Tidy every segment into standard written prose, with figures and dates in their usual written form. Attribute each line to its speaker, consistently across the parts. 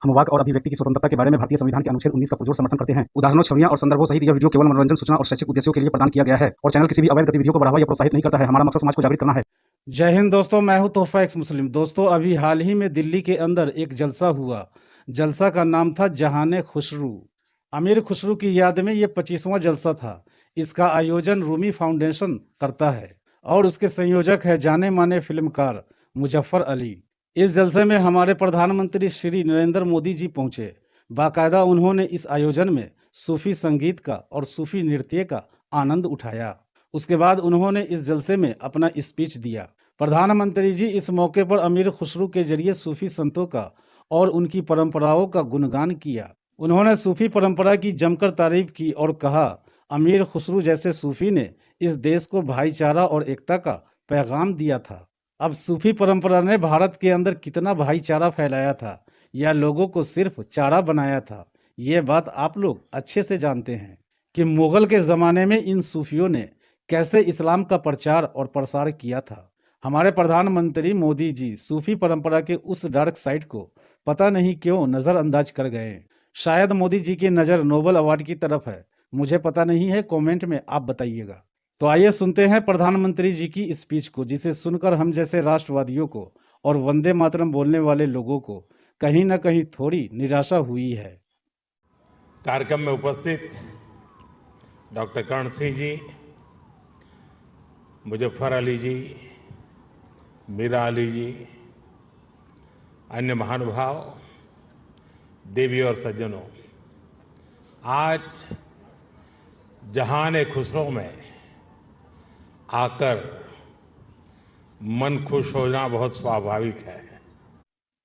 Speaker 1: हम वाक और अभिव्यक्ति की स्वतंत्रता के बारे में भारतीय संविधान के अनुच्छेद 19 का पुरजोर समर्थन करते हैं। उदाहरणों, छवियां और संदर्भों सहित यह वीडियो केवल मनोरंजन, सूचना और शैक्षिक उद्देश्यों के लिए प्रदान किया गया है और चैनल किसी भी अवैध गतिविधियों को बढ़ावा या प्रोत्साहित नहीं करता है। हमारा मकसद समाज को जागृत करना है।
Speaker 2: जय हिंद दोस्तों, मैं हूं तोहफा एक्स मुस्लिम। दोस्तों, अभी हाल ही में दिल्ली के अंदर एक जलसा हुआ। जलसा का नाम था जहाने खुसरू। अमीर खुसरू की याद में ये 25वां जलसा था। इसका आयोजन रूमी फाउंडेशन करता है और उसके संयोजक है जाने माने फिल्मकार मुजफ्फर अली। इस जलसे में हमारे प्रधानमंत्री श्री नरेंद्र मोदी जी पहुंचे। बाकायदा उन्होंने इस आयोजन में सूफी संगीत का और सूफी नृत्य का आनंद उठाया। उसके बाद उन्होंने इस जलसे में अपना स्पीच दिया। प्रधानमंत्री जी इस मौके पर अमीर खुसरू के जरिए सूफी संतों का और उनकी परंपराओं का गुणगान किया। उन्होंने सूफी परंपरा की जमकर तारीफ की और कहा, अमीर खुसरू जैसे सूफी ने इस देश को भाईचारा और एकता का पैगाम दिया था। अब सूफी परंपरा ने भारत के अंदर कितना भाईचारा फैलाया था या लोगों को सिर्फ चारा बनाया था, ये बात आप लोग अच्छे से जानते हैं कि मुगल के ज़माने में इन सूफियों ने कैसे इस्लाम का प्रचार और प्रसार किया था। हमारे प्रधानमंत्री मोदी जी सूफी परंपरा के उस डार्क साइड को पता नहीं क्यों नज़रअंदाज कर गए। शायद मोदी जी की नज़र नोबेल अवार्ड की तरफ है, मुझे पता नहीं है, कमेंट में आप बताइएगा। तो आइए सुनते हैं प्रधानमंत्री जी की स्पीच को, जिसे सुनकर हम जैसे राष्ट्रवादियों को और वंदे मातरम बोलने वाले लोगों को कहीं ना कहीं थोड़ी निराशा हुई है।
Speaker 3: कार्यक्रम में उपस्थित डॉक्टर कर्ण सिंह जी, मुजफ्फर अली जी, मीरा अली जी, अन्य महानुभाव, देवी और सज्जनों, आज जहाने खुसरो में आकर मन खुश होना बहुत स्वाभाविक है।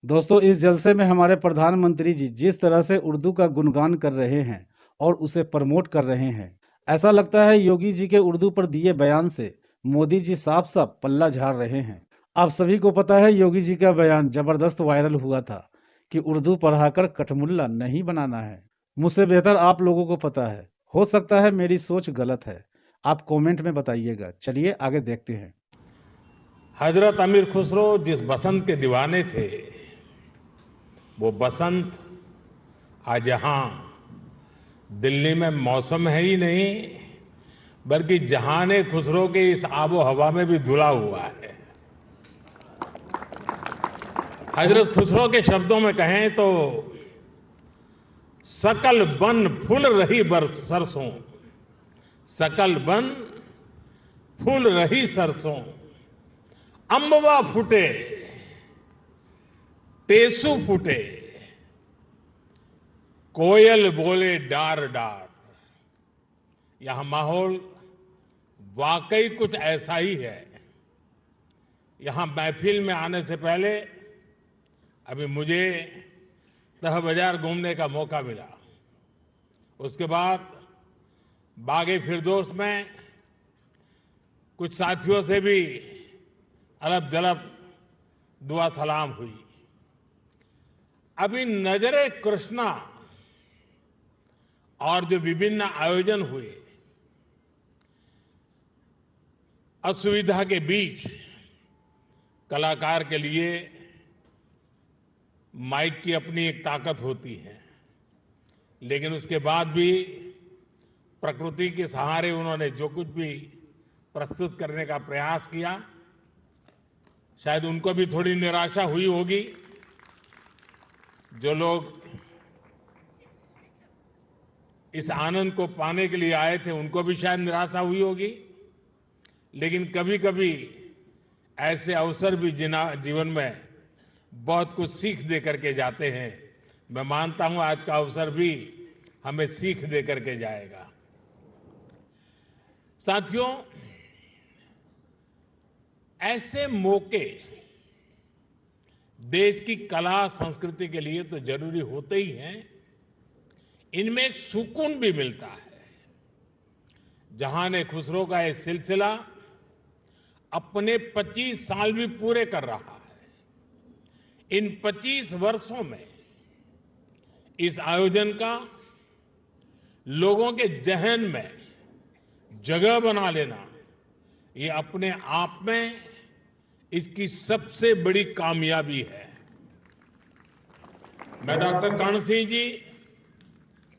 Speaker 2: दोस्तों, इस जलसे में हमारे प्रधानमंत्री जी जिस तरह से उर्दू का गुणगान कर रहे हैं और उसे प्रमोट कर रहे हैं, ऐसा लगता है योगी जी के उर्दू पर दिए बयान से मोदी जी साफ साफ पल्ला झाड़ रहे हैं। आप सभी को पता है योगी जी का बयान जबरदस्त वायरल हुआ था कि उर्दू पढ़ाकर कठमुल्ला नहीं बनाना है। मुझसे बेहतर आप लोगों को पता है, हो सकता है मेरी सोच गलत है, आप कमेंट में बताइएगा। चलिए आगे देखते हैं।
Speaker 3: हजरत अमीर खुसरो जिस बसंत के दीवाने थे, वो बसंत आज यहाँ दिल्ली में मौसम है ही नहीं, बल्कि जहाने खुसरो के इस आबो हवा में भी धुला हुआ है। हजरत खुसरो के शब्दों में कहें तो सकल बन फूल रही बरस सरसों, सकल बन फूल रही सरसों, अम्बवा फूटे टेसू फूटे, कोयल बोले डार डार। यहां माहौल वाकई कुछ ऐसा ही है। यहां महफिल में आने से पहले अभी मुझे तह बाजार घूमने का मौका मिला। उसके बाद बागे फिरदौस में कुछ साथियों से भी अलब जलब दुआ सलाम हुई। अभी नजरे कृष्णा और जो विभिन्न आयोजन हुए, असुविधा के बीच कलाकार के लिए माइक की अपनी एक ताकत होती है, लेकिन उसके बाद भी प्रकृति के सहारे उन्होंने जो कुछ भी प्रस्तुत करने का प्रयास किया, शायद उनको भी थोड़ी निराशा हुई होगी। जो लोग इस आनंद को पाने के लिए आए थे, उनको भी शायद निराशा हुई होगी। लेकिन कभी कभी ऐसे अवसर भी जीवन में बहुत कुछ सीख दे करके जाते हैं। मैं मानता हूं आज का अवसर भी हमें सीख दे करके जाएगा। साथियों, ऐसे मौके देश की कला संस्कृति के लिए तो जरूरी होते ही हैं, इनमें एक सुकून भी मिलता है। जहाने खुसरो का ये सिलसिला अपने 25 साल भी पूरे कर रहा है। इन 25 वर्षों में इस आयोजन का लोगों के जहन में जगह बना लेना, ये अपने आप में इसकी सबसे बड़ी कामयाबी है। मैं डॉक्टर कर्ण सिंह जी,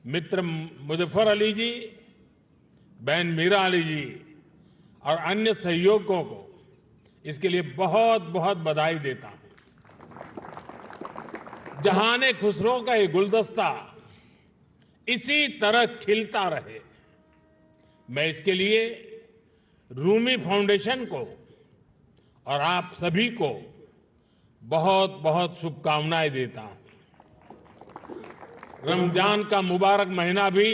Speaker 3: मित्र मुजफ्फर अली जी, बहन मीरा अली जी और अन्य सहयोगियों को इसके लिए बहुत बहुत बधाई देता हूं। जहाने खुसरो का ये गुलदस्ता इसी तरह खिलता रहे, मैं इसके लिए रूमी फाउंडेशन को और आप सभी को बहुत बहुत शुभकामनाएं देता हूं। रमजान का मुबारक महीना भी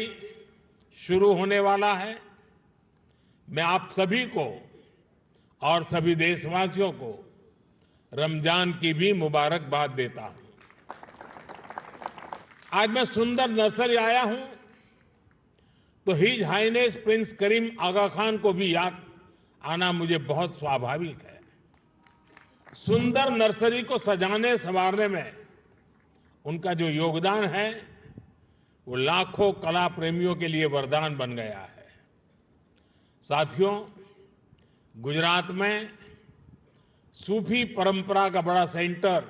Speaker 3: शुरू होने वाला है। मैं आप सभी को और सभी देशवासियों को रमजान की भी मुबारकबाद देता हूं। आज मैं सुंदर नर्सरी आया हूं तो हिज हाइनेस प्रिंस करीम आगा खान को भी याद आना मुझे बहुत स्वाभाविक है। सुंदर नर्सरी को सजाने संवारने में उनका जो योगदान है वो लाखों कला प्रेमियों के लिए वरदान बन गया है। साथियों, गुजरात में सूफी परंपरा का बड़ा सेंटर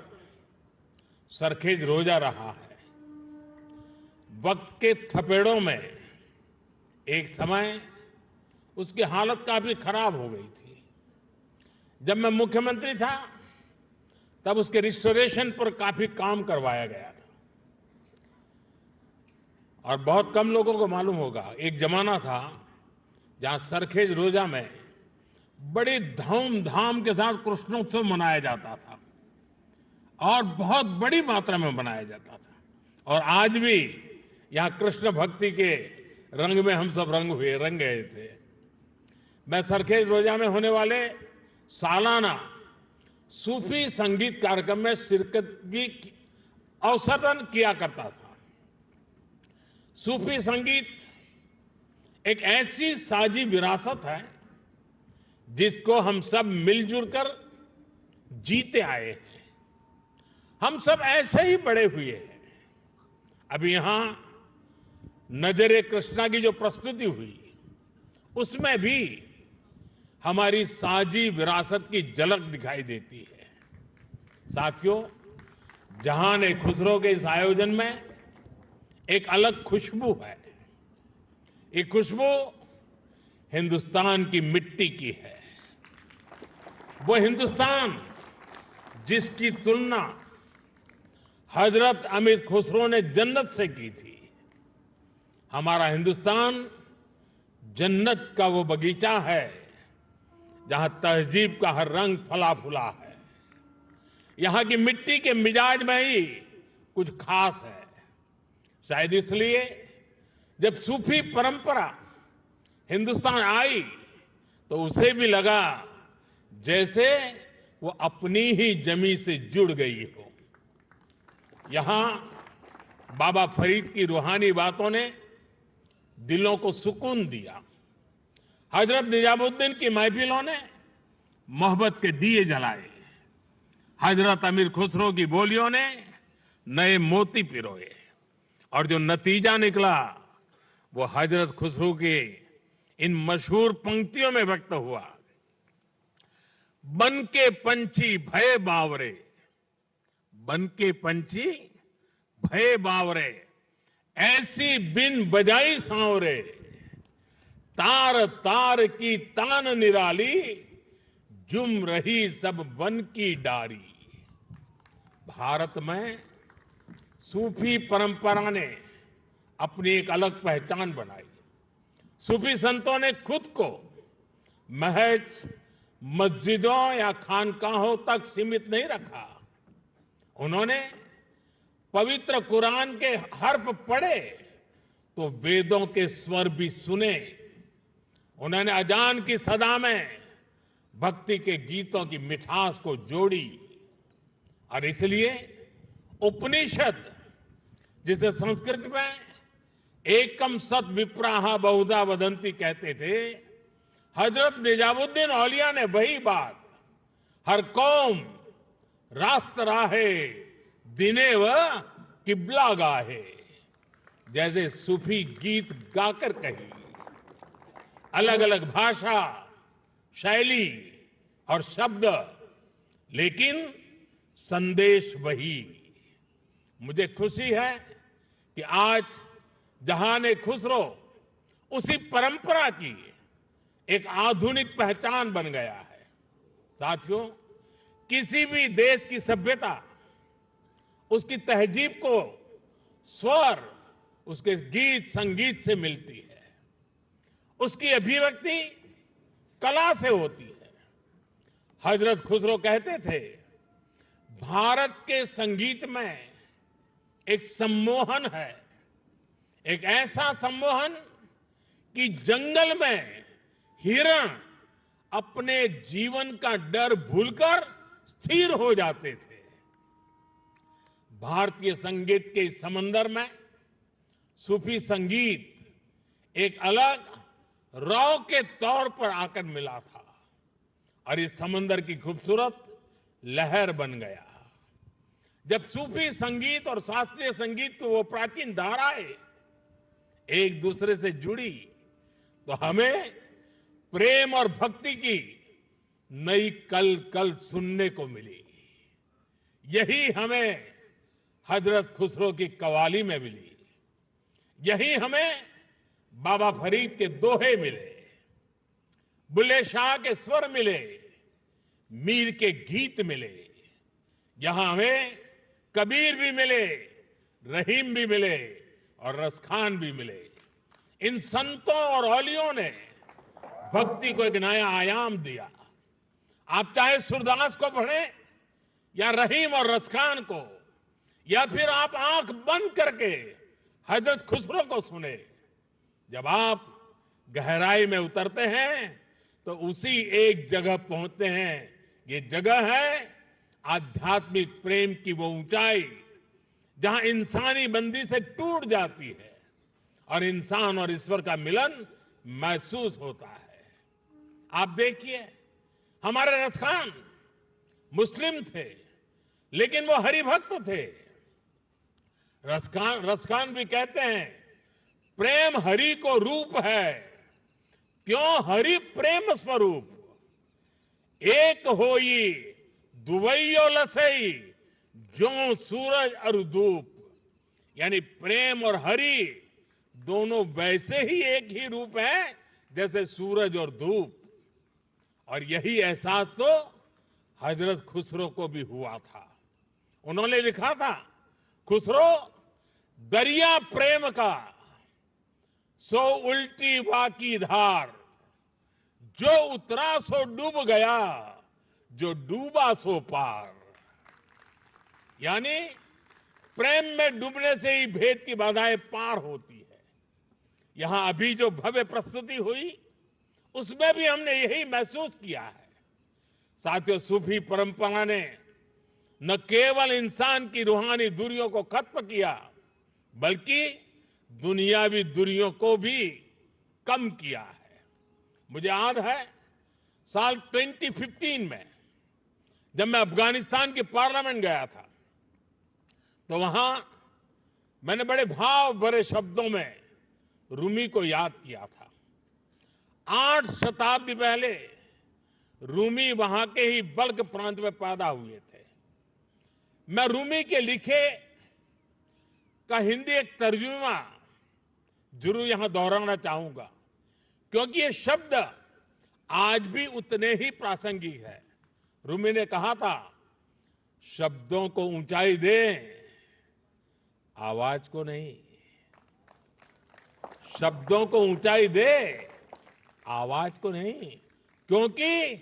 Speaker 3: सरखेज रोजा रहा है। वक्त के थपेड़ों में एक समय उसकी हालत काफी खराब हो गई थी। जब मैं मुख्यमंत्री था तब उसके रिस्टोरेशन पर काफी काम करवाया गया था। और बहुत कम लोगों को मालूम होगा, एक जमाना था जहां सरखेज रोजा में बड़ी धूमधाम के साथ कृष्णोत्सव मनाया जाता था और बहुत बड़ी मात्रा में मनाया जाता था। और आज भी यहां कृष्ण भक्ति के रंग में हम सब रंग गए थे। मैं सरखेज रोजा में होने वाले सालाना सूफी संगीत कार्यक्रम में शिरकत भी अवसरन किया करता था। सूफी संगीत एक ऐसी साजी विरासत है जिसको हम सब मिलजुल कर जीते आए हैं। हम सब ऐसे ही बड़े हुए हैं। अभी यहां नजरे कृष्णा की जो प्रस्तुति हुई उसमें भी हमारी साजी विरासत की झलक दिखाई देती है। साथियों, जहान खुसरो के इस आयोजन में एक अलग खुशबू है। ये खुशबू हिंदुस्तान की मिट्टी की है। वो हिंदुस्तान जिसकी तुलना हजरत अमीर खुसरो ने जन्नत से की थी। हमारा हिंदुस्तान जन्नत का वो बगीचा है जहां तहजीब का हर रंग फला फूला है। यहां की मिट्टी के मिजाज में ही कुछ खास है। शायद इसलिए जब सूफी परंपरा हिंदुस्तान आई तो उसे भी लगा जैसे वो अपनी ही जमी से जुड़ गई हो। यहां बाबा फरीद की रूहानी बातों ने दिलों को सुकून दिया। हजरत निजामुद्दीन की महफिलों ने मोहब्बत के दिए जलाए। हजरत अमीर खुसरो की बोलियों ने नए मोती पिरोए और जो नतीजा निकला वो हजरत खुसरो के इन मशहूर पंक्तियों में व्यक्त हुआ। बन के पंछी भय बावरे, बन के पंछी भय बावरे, ऐसी बिन बजाई सांवरे, तार तार की तान निराली, जुम रही सब वन की डारी। भारत में सूफी परंपरा ने अपनी एक अलग पहचान बनाई। सूफी संतों ने खुद को महज मस्जिदों या खानकाहों तक सीमित नहीं रखा। उन्होंने पवित्र कुरान के हर्फ पढ़े तो वेदों के स्वर भी सुने। उन्होंने अजान की सदा में भक्ति के गीतों की मिठास को जोड़ी। और इसलिए उपनिषद, जिसे संस्कृत में एकम सत विप्राहा बहुधा वदंती कहते थे, हजरत निजामुद्दीन औलिया ने वही बात हर कौम रास्त राहे दिने व किबला गाहे जैसे सूफी गीत गाकर कही। अलग अलग भाषा, शैली और शब्द, लेकिन संदेश वही। मुझे खुशी है कि आज जहान खुसरो उसी परंपरा की एक आधुनिक पहचान बन गया है। साथियों, किसी भी देश की सभ्यता उसकी तहजीब को स्वर उसके गीत संगीत से मिलती है, उसकी अभिव्यक्ति कला से होती है। हजरत खुसरो कहते थे, भारत के संगीत में एक सम्मोहन है, एक ऐसा सम्मोहन कि जंगल में हिरण अपने जीवन का डर भूलकर स्थिर हो जाते थे। भारतीय संगीत के इस समंदर में सूफी संगीत एक अलग रौ के तौर पर आकर मिला था और इस समंदर की खूबसूरत लहर बन गया। जब सूफी संगीत और शास्त्रीय संगीत की वो प्राचीन धाराएं एक दूसरे से जुड़ी तो हमें प्रेम और भक्ति की नई कल सुनने को मिली। यही हमें हजरत खुसरो की कव्वाली में मिली, यही हमें बाबा फरीद के दोहे मिले, बुल्ले शाह के स्वर मिले, मीर के गीत मिले। यहां हमें कबीर भी मिले, रहीम भी मिले और रसखान भी मिले। इन संतों और औलियों ने भक्ति को एक नया आयाम दिया। आप चाहे सूरदास को पढ़ें या रहीम और रसखान को, या फिर आप आंख बंद करके हजरत खुसरो को सुने। जब आप गहराई में उतरते हैं तो उसी एक जगह पहुंचते हैं। ये जगह है आध्यात्मिक प्रेम की वो ऊंचाई जहां इंसानी बंदी से टूट जाती है और इंसान और ईश्वर का मिलन महसूस होता है। आप देखिए, हमारे रसखान मुस्लिम थे लेकिन वो हरिभक्त थे। रसखान भी कहते हैं, प्रेम हरि को रूप है, त्यों हरि प्रेम स्वरूप। एक होई दुवैयो लसई, जो सूरज और धूप। यानी प्रेम और हरि दोनों वैसे ही एक ही रूप है जैसे सूरज और धूप। और यही एहसास तो हजरत खुसरो को भी हुआ था। उन्होंने लिखा था, खुसरो दरिया प्रेम का सो उल्टी वाकी धार, जो उतरा सो डूब गया, जो डूबा सो पार। यानी प्रेम में डूबने से ही भेद की बाधाएं पार होती है। यहां अभी जो भव्य प्रस्तुति हुई उसमें भी हमने यही महसूस किया है। साथियों, सूफी परंपरा ने न केवल इंसान की रूहानी दूरियों को खत्म किया बल्कि दुनियावी दूरियों को भी कम किया है। मुझे याद है साल 2015 में जब मैं अफगानिस्तान की पार्लियामेंट गया था तो वहां मैंने बड़े भाव भरे शब्दों में रूमी को याद किया था। 8 शताब्दी पहले रूमी वहां के ही बल्ख प्रांत में पैदा हुए थे। मैं रूमी के लिखे का हिंदी एक तर्जुमा जरूर यहां दोहराना चाहूंगा, क्योंकि ये शब्द आज भी उतने ही प्रासंगिक है। रूमी ने कहा था, शब्दों को ऊंचाई दे, आवाज को नहीं। शब्दों को ऊंचाई दे, आवाज को नहीं, क्योंकि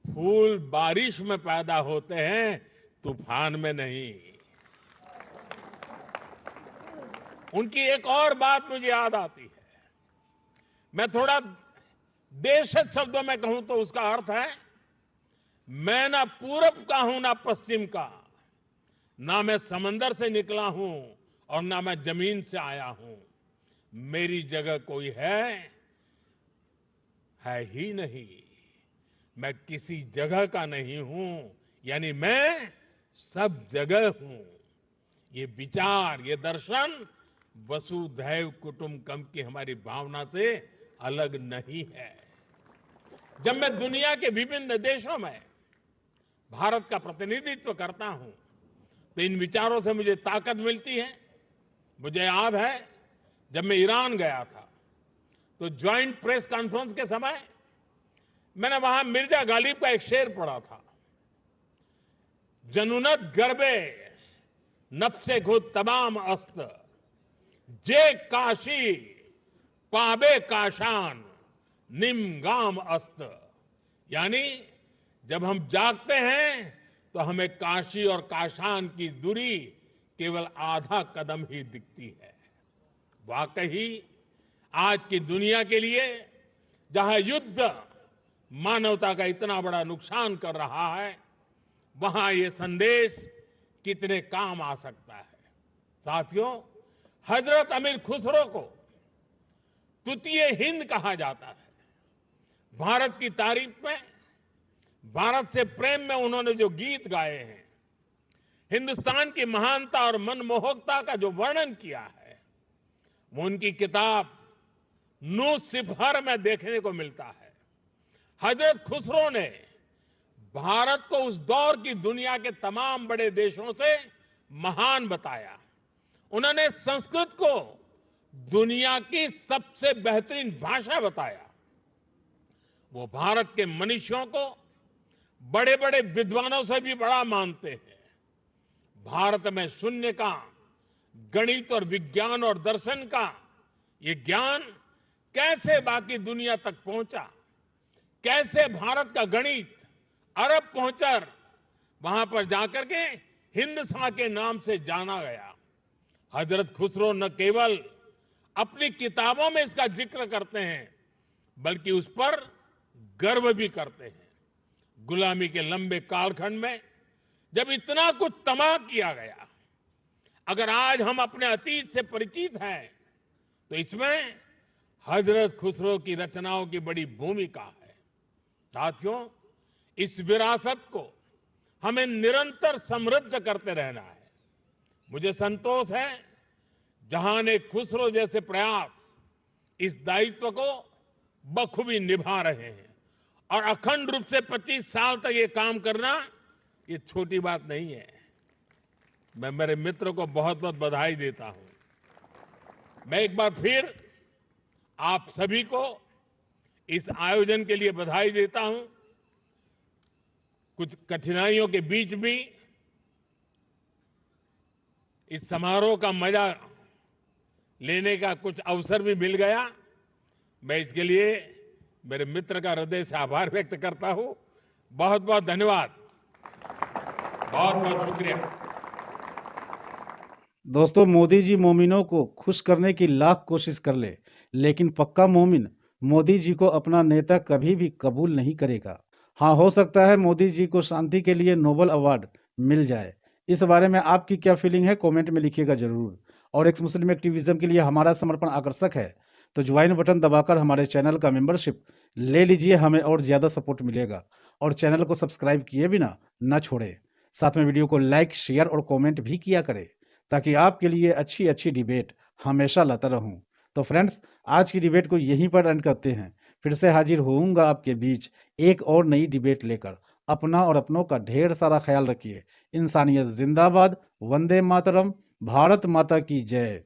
Speaker 3: फूल बारिश में पैदा होते हैं, तूफान में नहीं। उनकी एक और बात मुझे याद आती है। मैं थोड़ा देशज शब्दों में कहूं तो उसका अर्थ है, मैं ना पूरब का हूं ना पश्चिम का, ना मैं समंदर से निकला हूं और ना मैं जमीन से आया हूं। मेरी जगह कोई है ही नहीं। मैं किसी जगह का नहीं हूं, यानी मैं सब जगह हूं। ये विचार, ये दर्शन वसुधैव कुटुंबकम की हमारी भावना से अलग नहीं है। जब मैं दुनिया के विभिन्न देशों में भारत का प्रतिनिधित्व करता हूं तो इन विचारों से मुझे ताकत मिलती है। मुझे याद है जब मैं ईरान गया था तो ज्वाइंट प्रेस कॉन्फ्रेंस के समय मैंने वहां मिर्जा गालिब का एक शेर पढ़ा था, जनुनत गरबे नफ्से खुद तमाम अस्त, जे काशी पाबे काशान निम गाम अस्त। यानी जब हम जागते हैं तो हमें काशी और काशान की दूरी केवल आधा कदम ही दिखती है। वाकई आज की दुनिया के लिए जहां युद्ध मानवता का इतना बड़ा नुकसान कर रहा है, वहां ये संदेश कितने काम आ सकता है। साथियों, हजरत अमीर खुसरो को तुतिए हिंद कहा जाता है। भारत की तारीफ में, भारत से प्रेम में उन्होंने जो गीत गाए हैं, हिंदुस्तान की महानता और मनमोहकता का जो वर्णन किया है, वो उनकी किताब नू सिफर में देखने को मिलता है। हजरत खुसरो ने भारत को उस दौर की दुनिया के तमाम बड़े देशों से महान बताया। उन्होंने संस्कृत को दुनिया की सबसे बेहतरीन भाषा बताया। वो भारत के मनीषियों को बड़े बड़े विद्वानों से भी बड़ा मानते हैं। भारत में शून्य का, गणित और विज्ञान और दर्शन का ये ज्ञान कैसे बाकी दुनिया तक पहुंचा, कैसे भारत का गणित अरब पहुंचकर वहां पर जाकर के हिंदसा के नाम से जाना गया। हजरत खुसरो न केवल अपनी किताबों में इसका जिक्र करते हैं, बल्कि उस पर गर्व भी करते हैं। गुलामी के लंबे कालखंड में जब इतना कुछ तबाह किया गया, अगर आज हम अपने अतीत से परिचित हैं तो इसमें हजरत खुसरो की रचनाओं की बड़ी भूमिका है। साथियों, इस विरासत को हमें निरंतर समृद्ध करते रहना है। मुझे संतोष है जहां खुसरो जैसे प्रयास इस दायित्व को बखूबी निभा रहे हैं, और अखंड रूप से 25 साल तक ये काम करना ये छोटी बात नहीं है। मैं मेरे मित्र को बहुत बहुत बधाई देता हूं। मैं एक बार फिर आप सभी को इस आयोजन के लिए बधाई देता हूं। कुछ कठिनाइयों के बीच भी इस समारोह का मजा लेने का कुछ अवसर भी मिल गया। मैं इसके लिए मेरे मित्र का हृदय से आभार व्यक्त करता हूं। बहुत बहुत धन्यवाद, बहुत बहुत शुक्रिया।
Speaker 2: दोस्तों, मोदी जी मोमिनों को खुश करने की लाख कोशिश कर ले, लेकिन पक्का मोमिन मोदी जी को अपना नेता कभी भी कबूल नहीं करेगा। हाँ, हो सकता है मोदी जी को शांति के लिए नोबेल अवार्ड मिल जाए। इस बारे में आपकी क्या फीलिंग है, कमेंट में लिखिएगा जरूर। और एक्स मुस्लिम एक्टिविज्म के लिए हमारा समर्पण आकर्षक है, तो ज्वाइन बटन दबाकर हमारे चैनल का मेंबरशिप ले लीजिए, हमें और ज़्यादा सपोर्ट मिलेगा। और चैनल को सब्सक्राइब किए बिना न छोड़े। साथ में वीडियो को लाइक, शेयर और कमेंट भी किया करें, ताकि आपके लिए अच्छी अच्छी डिबेट हमेशा लाता रहूं। तो फ्रेंड्स, आज की डिबेट को यहीं पर एंड करते हैं। फिर से हाजिर होऊंगा आपके बीच एक और नई डिबेट लेकर। अपना और अपनों का ढेर सारा ख्याल रखिए। इंसानियत जिंदाबाद। वंदे मातरम। भारत माता की जय।